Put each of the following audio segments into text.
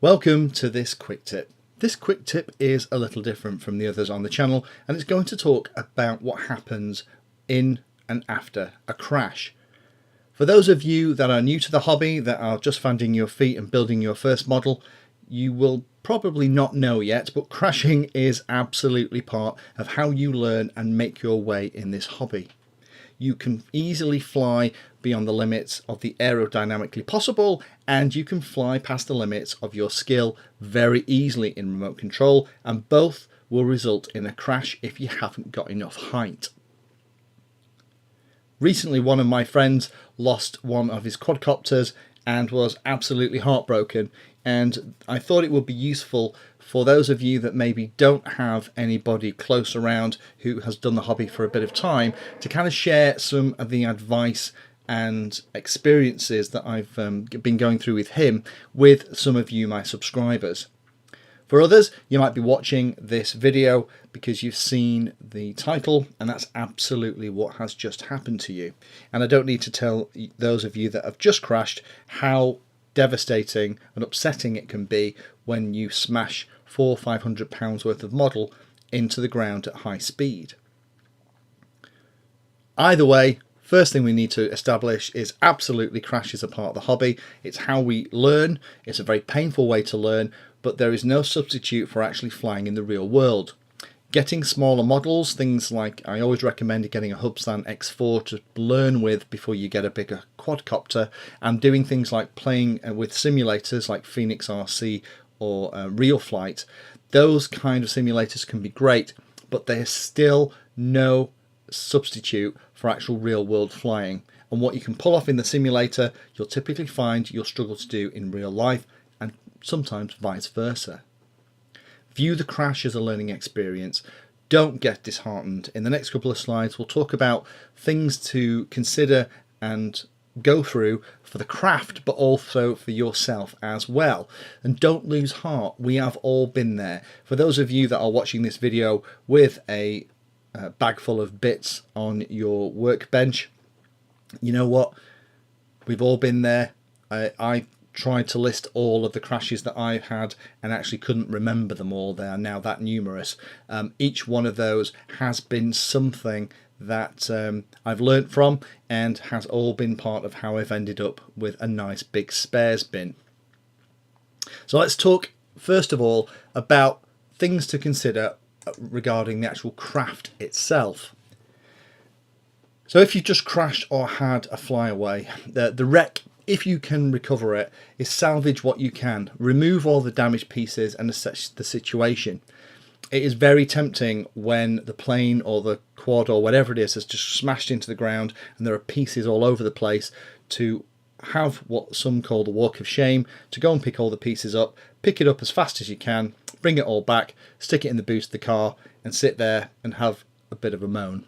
Welcome to this quick tip. This quick tip is a little different from the others on the channel, and it's going to talk about what happens in and after a crash. For those of you that are new to the hobby, that are just finding your feet and building your first model, you will probably not know yet, but crashing is absolutely part of how you learn and make your way in this hobby. You can easily fly beyond the limits of the aerodynamically possible, and you can fly past the limits of your skill very easily in remote control, and both will result in a crash if you haven't got enough height. Recently, one of my friends lost one of his quadcopters and was absolutely heartbroken, and I thought it would be useful for those of you that maybe don't have anybody close around who has done the hobby for a bit of time to kind of share some of the advice and experiences that I've been going through with him with some of you, my subscribers. For others, you might be watching this video because you've seen the title, and that's absolutely what has just happened to you. And I don't need to tell those of you that have just crashed how devastating and upsetting it can be when you smash £400–500 worth of model into the ground at high speed. Either way, first thing we need to establish is absolutely crashes are part of the hobby. It's how we learn. It's a very painful way to learn, but there is no substitute for actually flying in the real world. Getting smaller models, things like I always recommend getting a Hubsan X4 to learn with before you get a bigger quadcopter, and doing things like playing with simulators like Phoenix RC or Real Flight. Those kind of simulators can be great, but there's still no substitute for actual real world flying. And what you can pull off in the simulator, you'll typically find you'll struggle to do in real life, and sometimes vice versa. View the crash as a learning experience. Don't get disheartened. In the next couple of slides, we'll talk about things to consider and go through for the craft, but also for yourself as well. And don't lose heart. We have all been there. For those of you that are watching this video with a bag full of bits on your workbench, you know what? We've all been there. I tried to list all of the crashes that I've had and actually couldn't remember them all. They are now that numerous. Each one of those has been something that I've learnt from, and has all been part of how I've ended up with a nice big spares bin. So let's talk first of all about things to consider regarding the actual craft itself. So if you just crashed or had a flyaway, the wreck, if you can recover it, is salvage what you can. Remove all the damaged pieces and assess the situation. It is very tempting when the plane or the quad or whatever it is has just smashed into the ground and there are pieces all over the place to have what some call the walk of shame, to go and pick all the pieces up, pick it up as fast as you can, bring it all back, stick it in the boot of the car and sit there and have a bit of a moan.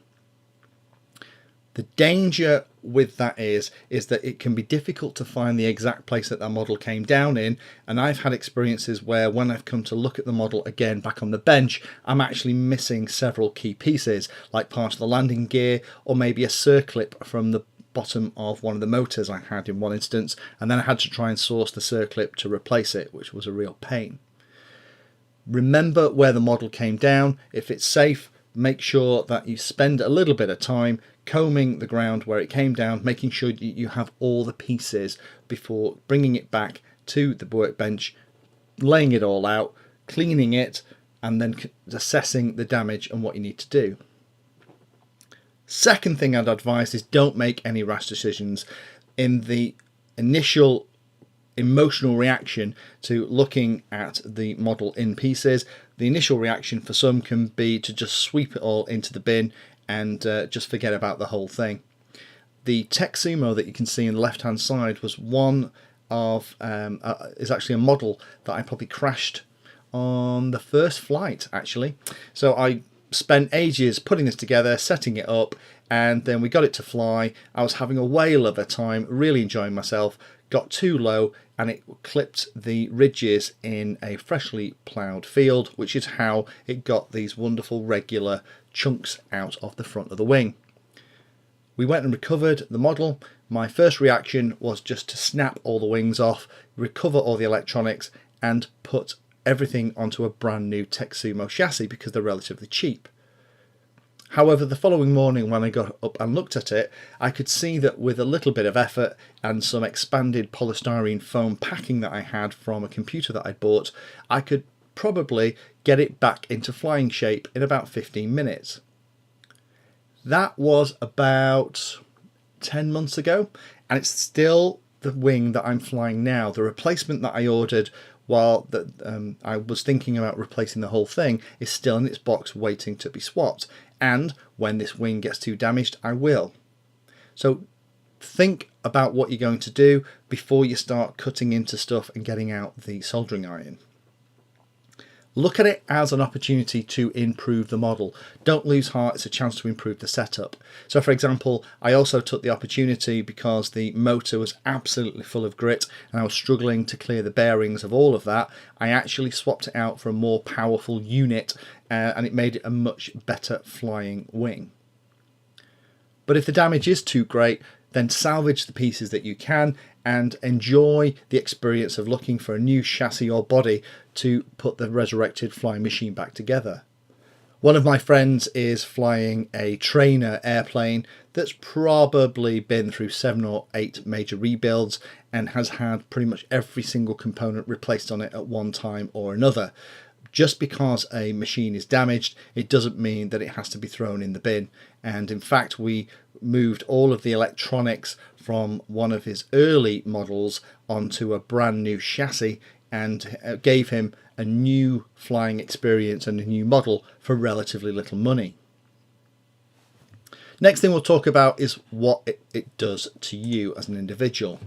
The danger with that is that it can be difficult to find the exact place that model came down in, and I've had experiences where when I've come to look at the model again back on the bench, I'm actually missing several key pieces, like part of the landing gear or maybe a circlip from the bottom of one of the motors I had in one instance, and then I had to try and source the circlip to replace it, which was a real pain. Remember where the model came down. If it's safe, make sure that you spend a little bit of time combing the ground where it came down, making sure you have all the pieces before bringing it back to the workbench, laying it all out, cleaning it, and then assessing the damage and what you need to do. Second thing I'd advise is don't make any rash decisions. In the initial emotional reaction to looking at the model in pieces, the initial reaction for some can be to just sweep it all into the bin and just forget about the whole thing. The Tech Sumo that you can see in the left hand side was one of is actually a model that I probably crashed on the first flight actually. So I spent ages putting this together, setting it up, and then we got it to fly. I was having a whale of a time, really enjoying myself. Got too low and it clipped the ridges in a freshly ploughed field, which is how it got these wonderful regular chunks out of the front of the wing. We went and recovered the model. My first reaction was just to snap all the wings off, recover all the electronics, and put everything onto a brand new Texumo chassis because they're relatively cheap. However, the following morning when I got up and looked at it, I could see that with a little bit of effort and some expanded polystyrene foam packing that I had from a computer that I bought, I could probably get it back into flying shape in about 15 minutes. That was about 10 months ago, and it's still the wing that I'm flying now. The replacement that I ordered while I was thinking about replacing the whole thing is still in its box waiting to be swapped, and when this wing gets too damaged, I will. So think about what you're going to do before you start cutting into stuff and getting out the soldering iron. Look at it as an opportunity to improve the model. Don't lose heart, it's a chance to improve the setup. So for example, I also took the opportunity because the motor was absolutely full of grit and I was struggling to clear the bearings of all of that. I actually swapped it out for a more powerful unit and it made it a much better flying wing. But if the damage is too great, then salvage the pieces that you can and enjoy the experience of looking for a new chassis or body to put the resurrected flying machine back together. One of my friends is flying a trainer airplane that's probably been through 7 or 8 major rebuilds and has had pretty much every single component replaced on it at one time or another. Just because a machine is damaged, it doesn't mean that it has to be thrown in the bin. And in fact, we moved all of the electronics from one of his early models onto a brand new chassis and gave him a new flying experience and a new model for relatively little money. Next thing we'll talk about is what it does to you as an individual.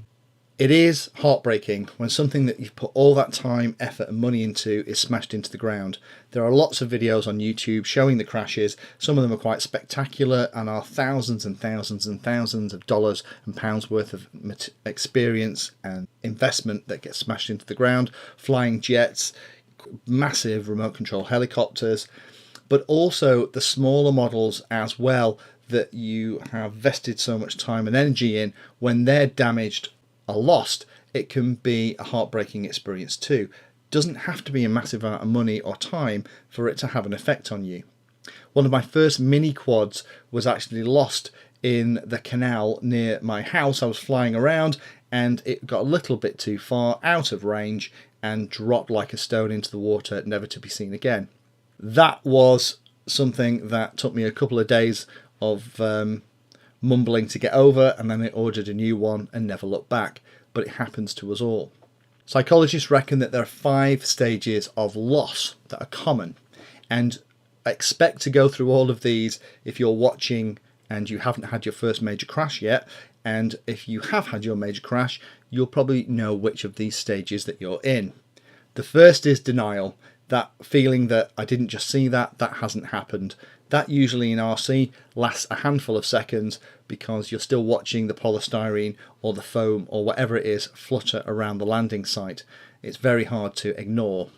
It is heartbreaking when something that you've put all that time, effort and money into is smashed into the ground. There are lots of videos on YouTube showing the crashes. Some of them are quite spectacular and are thousands and thousands and thousands of dollars and pounds worth of experience and investment that gets smashed into the ground. Flying jets, massive remote control helicopters, but also the smaller models as well that you have vested so much time and energy in. When they're damaged are lost, it can be a heartbreaking experience too. Doesn't have to be a massive amount of money or time for it to have an effect on you. One of my first mini quads was actually lost in the canal near my house. I was flying around and it got a little bit too far out of range and dropped like a stone into the water, never to be seen again. That was something that took me a couple of days of mumbling to get over, and then I ordered a new one and never looked back. But it happens to us all. Psychologists reckon that there are 5 stages of loss that are common, and expect to go through all of these if you're watching and you haven't had your first major crash yet. And if you have had your major crash, you'll probably know which of these stages that you're in. The first is denial. That feeling that I didn't just see that hasn't happened. That usually in RC lasts a handful of seconds because you're still watching the polystyrene or the foam or whatever it is flutter around the landing site. It's very hard to ignore.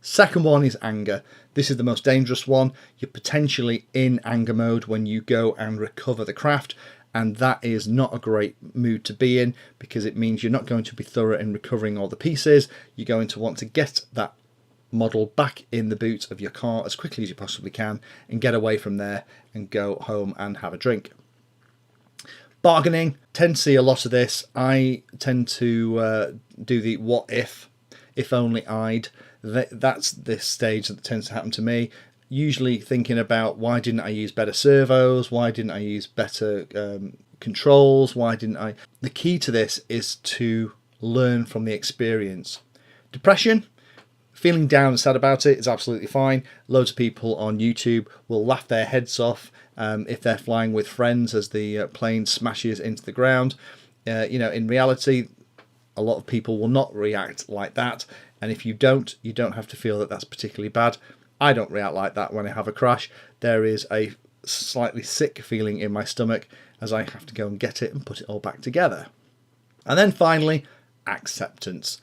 Second one is anger. This is the most dangerous one. You're potentially in anger mode when you go and recover the craft, and that is not a great mood to be in because it means you're not going to be thorough in recovering all the pieces. You're going to want to get that model back in the boot of your car as quickly as you possibly can and get away from there and go home and have a drink. Bargaining, tend to see a lot of this. I tend to do the what if only I'd. That's this stage that tends to happen to me. Usually thinking about why didn't I use better servos, why didn't I use better controls, why didn't I... The key to this is to learn from the experience. Depression, feeling down and sad about it is absolutely fine. Loads of people on YouTube will laugh their heads off if they're flying with friends as the plane smashes into the ground. In reality, a lot of people will not react like that. And if you don't have to feel that that's particularly bad. I don't react like that when I have a crash. There is a slightly sick feeling in my stomach as I have to go and get it and put it all back together. And then finally, acceptance.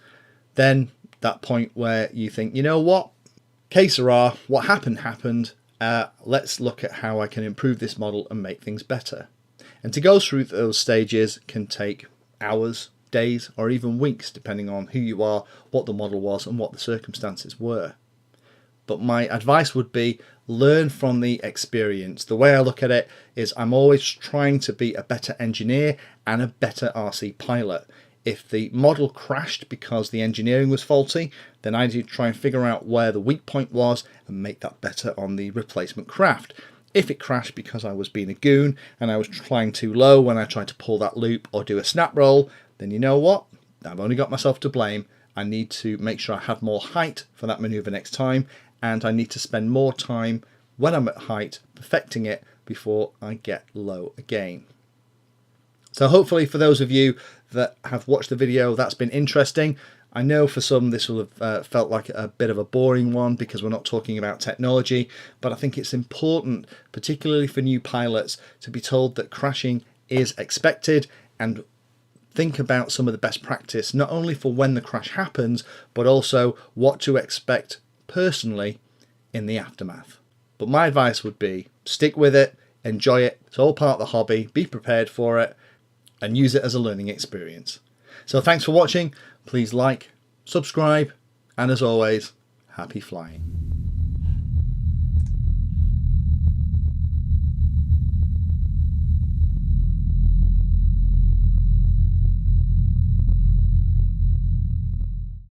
Then that point where you think, you know what, que sera, what happened. Let's look at how I can improve this model and make things better. And to go through those stages can take hours, days or even weeks, depending on who you are, what the model was and what the circumstances were. But my advice would be learn from the experience. The way I look at it is I'm always trying to be a better engineer and a better RC pilot. If the model crashed because the engineering was faulty, then I need to try and figure out where the weak point was and make that better on the replacement craft. If it crashed because I was being a goon and I was flying too low when I tried to pull that loop or do a snap roll, then you know what? I've only got myself to blame. I need to make sure I have more height for that maneuver next time, and I need to spend more time when I'm at height perfecting it before I get low again. So hopefully for those of you that have watched the video, that's been interesting. I know for some this will have felt like a bit of a boring one because we're not talking about technology, but I think it's important, particularly for new pilots, to be told that crashing is expected, and think about some of the best practice, not only for when the crash happens, but also what to expect personally in the aftermath. But my advice would be stick with it, enjoy it, it's all part of the hobby, be prepared for it, and use it as a learning experience. So thanks for watching, please like, subscribe, and as always, happy flying.